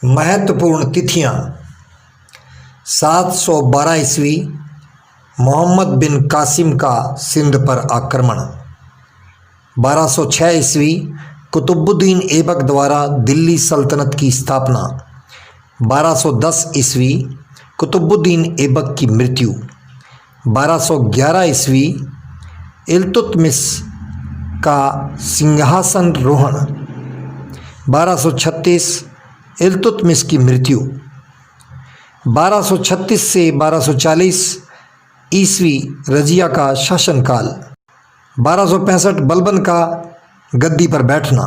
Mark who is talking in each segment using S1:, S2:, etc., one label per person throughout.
S1: महत्वपूर्ण तिथियां 712 ईस्वी मोहम्मद बिन कासिम का सिंध पर आक्रमण। 1206 ईस्वी कुतुबुद्दीन ऐबक द्वारा दिल्ली सल्तनत की स्थापना। 1210 ईस्वी कुतुबुद्दीन ऐबक की मृत्यु। 1211 ईस्वी इल्तुतमिश का सिंहासन रोहण। 1236 इल्तुतमिश की मृत्यु। 1236 से 1240 ईस्वी रजिया का शासनकाल। 1265 बलबन का गद्दी पर बैठना।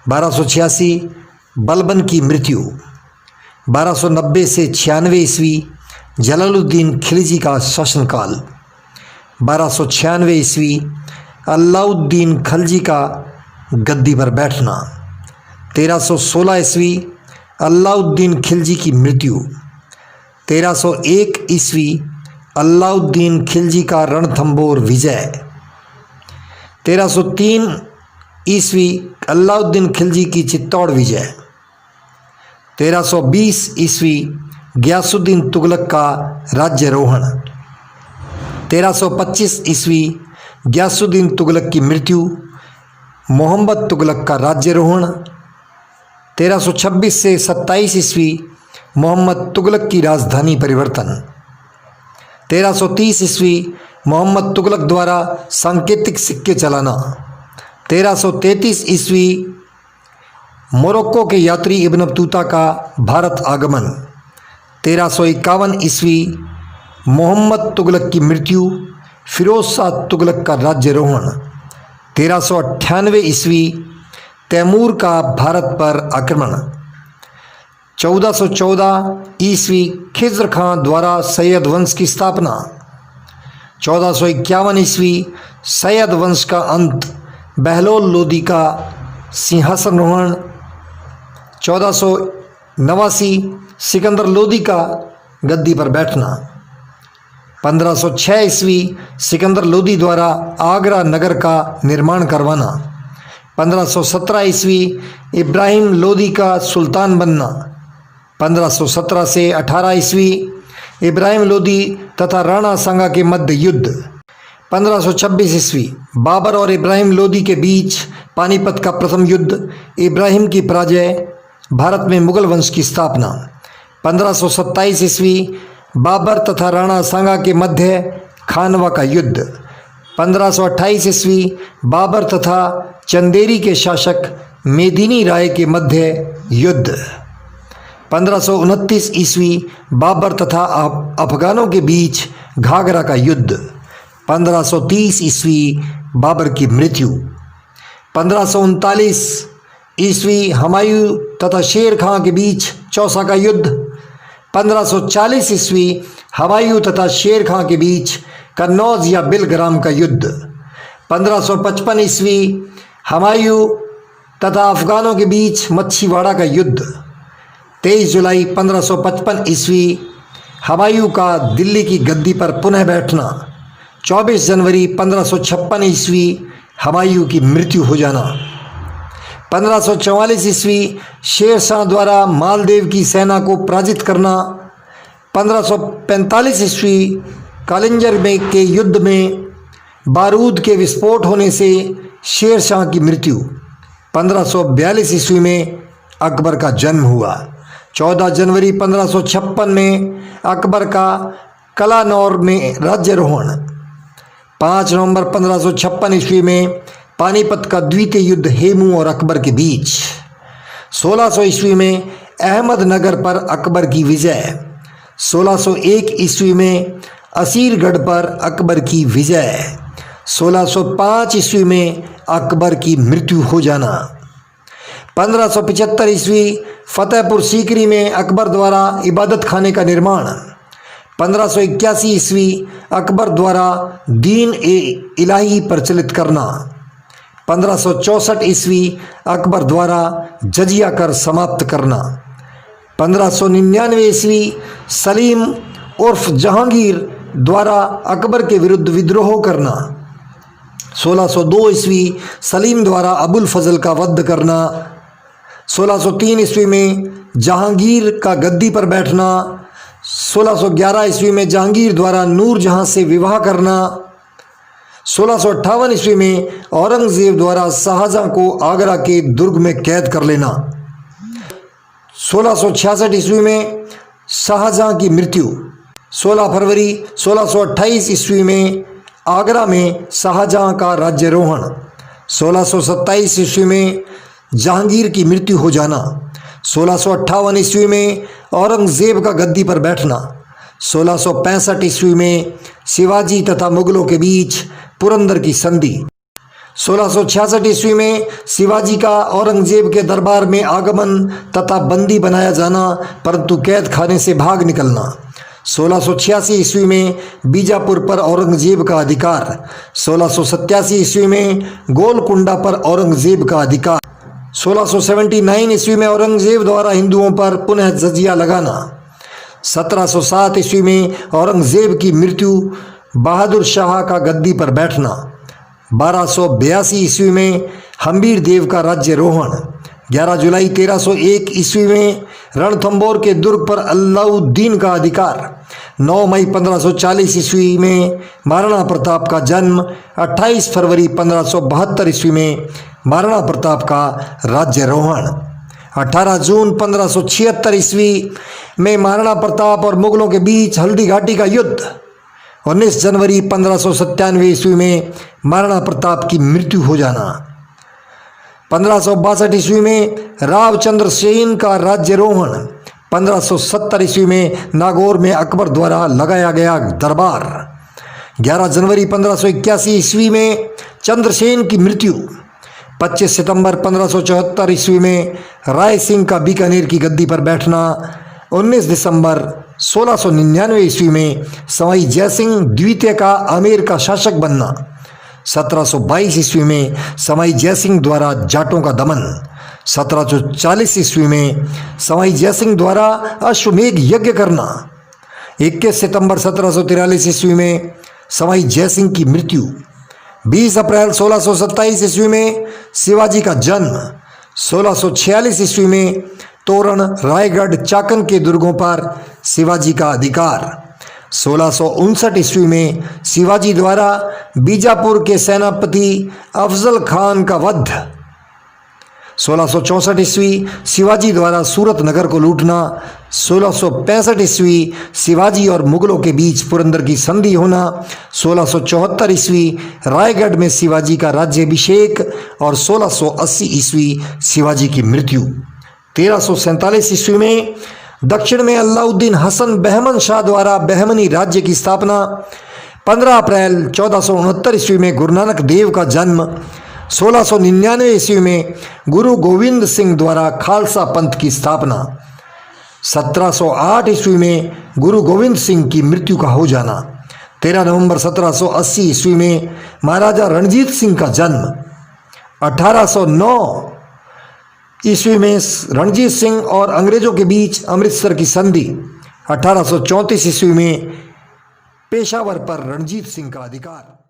S1: 1286 बलबन की मृत्यु। 1290 से 96 ईस्वी जलालुद्दीन खिलजी का शासनकाल। 1296 ईस्वी अलाउद्दीन खिलजी का गद्दी पर बैठना। 1316 ईस्वी अलाउद्दीन खिलजी की मृत्यु। 1301 ईस्वी अलाउद्दीन खिलजी का रणथंबोर विजय। 1303 ईस्वी अलाउद्दीन खिलजी की चित्तौड़ विजय। 1320 ईस्वी गयासुद्दीन तुगलक का राज्यारोहण। 1325 ईस्वी गयासुद्दीन तुगलक की मृत्यु, मोहम्मद तुगलक का राज्यारोहण। 1326 से 27 ईस्वी मोहम्मद तुगलक की राजधानी परिवर्तन। 1330 ईस्वी मोहम्मद तुगलक द्वारा सांकेतिक सिक्के चलाना। 1333 ईस्वी मोरक्को के यात्री इब्न बतूता का भारत आगमन। 1351 ईस्वी मोहम्मद तुगलक की मृत्यु, फिरोज शाह तुगलक का राज्यारोहण। 1398 ईस्वी तैमूर का भारत पर आक्रमण। 1414 ईस्वी खिज़्र खां द्वारा सैयद वंश की स्थापना। 1451 ईस्वी सैयद वंश का अंत, बहलोल लोदी का सिंहासनरोहण। 1489 सिकंदर लोदी का गद्दी पर बैठना। 1506 ईस्वी सिकंदर लोदी द्वारा आगरा नगर का निर्माण करवाना। 1517 ईस्वी इब्राहिम लोदी का सुल्तान बनना। 1517 से 18 ईस्वी इब्राहिम लोदी तथा राणा सांगा के मध्य युद्ध। 1526 ईस्वी बाबर और इब्राहिम लोदी के बीच पानीपत का प्रथम युद्ध, इब्राहिम की पराजय, भारत में मुगल वंश की स्थापना। 1527 ईस्वी बाबर तथा राणा सांगा के मध्य खानवा का युद्ध। 1528 ईस्वी बाबर तथा चंदेरी के शासक मेदिनी राय के मध्य युद्ध। 1529 ईस्वी बाबर तथा अफगानों के बीच घाघरा का युद्ध। 1530 ईस्वी बाबर की मृत्यु। 1539 ईस्वी हुमायूं तथा शेर खां के बीच चौसा का युद्ध। 1540 ईस्वी हुमायूं तथा शेर खां के बीच कन्नौज या बिलग्राम का युद्ध। 1555 ईस्वी हुमायूं तथा अफगानों के बीच मच्छीवाड़ा का युद्ध। 23 जुलाई 1555 ईस्वी हुमायूं का दिल्ली की गद्दी पर पुनः बैठना। 24 जनवरी 1556 ईस्वी हुमायूं की मृत्यु हो जाना। 1544 ईस्वी शेर शाह द्वारा मालदेव की सेना को पराजित करना। 1545 ईस्वी कालिंजर में के युद्ध में बारूद के विस्फोट होने से शेर शाह की मृत्यु। 1542 ईस्वी में अकबर का जन्म हुआ। 14 जनवरी 1556 में अकबर का कलानौर में राज्यारोहण। 5 नवंबर 1556 ईस्वी में पानीपत का द्वितीय युद्ध हेमू और अकबर के बीच। 1600 ईस्वी में अहमदनगर पर अकबर की विजय। 1601 ईस्वी में असीरगढ़ पर अकबर की विजय। 1605 ईस्वी में अकबर की मृत्यु हो जाना। 1575 ईस्वी फतेहपुर सीकरी में अकबर द्वारा इबादत खाने का निर्माण। 1581 ईस्वी अकबर द्वारा दीन ए इलाही प्रचलित करना। 1564 ईस्वी अकबर द्वारा जजिया कर समाप्त करना। 1599 ईस्वी सलीम उर्फ जहांगीर द्वारा अकबर के विरुद्ध विद्रोह करना। 1602 ईस्वी सलीम द्वारा अबुल फजल का वध करना। 1603 ईस्वी में जहांगीर का गद्दी पर बैठना, 1611 ईस्वी में जहांगीर द्वारा नूरजहां से विवाह करना, 1658 ईस्वी में औरंगजेब द्वारा शाहजहां को आगरा के दुर्ग में कैद कर लेना, 1666 ईस्वी में शाहजहां की मृत्यु, 16 फरवरी 1628 ईस्वी में आगरा में शाहजहां का राज्यारोहण, 1627 ईस्वी में जहांगीर की मृत्यु हो जाना, 1658 ईस्वी में औरंगजेब का गद्दी पर बैठना, 1665 ईस्वी में शिवाजी तथा मुगलों के बीच पुरंदर की संधि, 1666 ईस्वी में शिवाजी का औरंगजेब के दरबार में आगमन तथा बंदी बनाया जाना परंतु कैद खाने से भाग निकलना, 1686 ईस्वी में बीजापुर पर औरंगजेब का अधिकार, 1687 ईस्वी में गोलकुंडा पर औरंगजेब का अधिकार, 1679 ईस्वी में औरंगजेब द्वारा हिंदुओं पर पुनः जजिया लगाना, 1707 ईस्वी में औरंगजेब की मृत्यु, बहादुर शाह का गद्दी पर बैठना, 1282 ईस्वी में हम्बीर देव का राज्यारोहण, 11 जुलाई 1301 ईस्वी में रणथंबोर के दुर्ग पर अलाउद्दीन का अधिकार, 9 मई 1540 ईस्वी में महाराणा प्रताप का जन्म, 28 फरवरी 1572 ईस्वी में महाराणा प्रताप का राज्यारोहण, 18 जून 1576 ईस्वी में महाराणा प्रताप और मुगलों के बीच हल्दी घाटी का युद्ध, 19 जनवरी 1597 ईस्वी में महाराणा प्रताप की मृत्यु हो जाना, 1562 ईस्वी में रावचंद्र सेन का राज्यारोहण, 1570 ईस्वी में नागौर में अकबर द्वारा लगाया गया दरबार, 11 जनवरी 1581 ईस्वी में चंद्रसेन की मृत्यु, 25 सितंबर 1574 ईस्वी में राय सिंह का बीकानेर की गद्दी पर बैठना, 19 दिसंबर 1699 ईस्वी में सवाई जयसिंह द्वितीय का आमेर का शासक बनना, 1722 ईस्वी में सवाई जयसिंह द्वारा जाटों का दमन, 1740 ईस्वी में सवाई जयसिंह द्वारा अश्वमेघ यज्ञ करना, 21 सितंबर 1743 ईस्वी में सवाई जयसिंह की मृत्यु, 20 अप्रैल 1627 ईस्वी में शिवाजी का जन्म, 1646 ईस्वी में तोरण रायगढ़ चाकन के दुर्गों पर शिवाजी का अधिकार, 1659 ईस्वी में शिवाजी द्वारा बीजापुर के सेनापति अफजल खान का वध, 1664 ईस्वी शिवाजी द्वारा सूरत नगर को लूटना, 1665 ईस्वी शिवाजी और मुगलों के बीच पुरंदर की संधि होना, 1674 ईस्वी रायगढ़ में शिवाजी का राज्याभिषेक और 1680 ईस्वी शिवाजी की मृत्यु, 1347 ईस्वी में दक्षिण में अलाउद्दीन हसन बहमन शाह द्वारा बहमनी राज्य की स्थापना, 15 अप्रैल 1469 ईस्वी में गुरु नानक देव का जन्म, 1699 ईस्वी में गुरु गोविंद सिंह द्वारा खालसा पंथ की स्थापना, 1708 ईस्वी में गुरु गोविंद सिंह की मृत्यु का हो जाना, 13 नवंबर 1780 ईस्वी में महाराजा रणजीत सिंह का जन्म, 1809 ईस्वी में रणजीत सिंह और अंग्रेजों के बीच अमृतसर की संधि, 1834 ईस्वी में पेशावर पर रणजीत सिंह का अधिकार।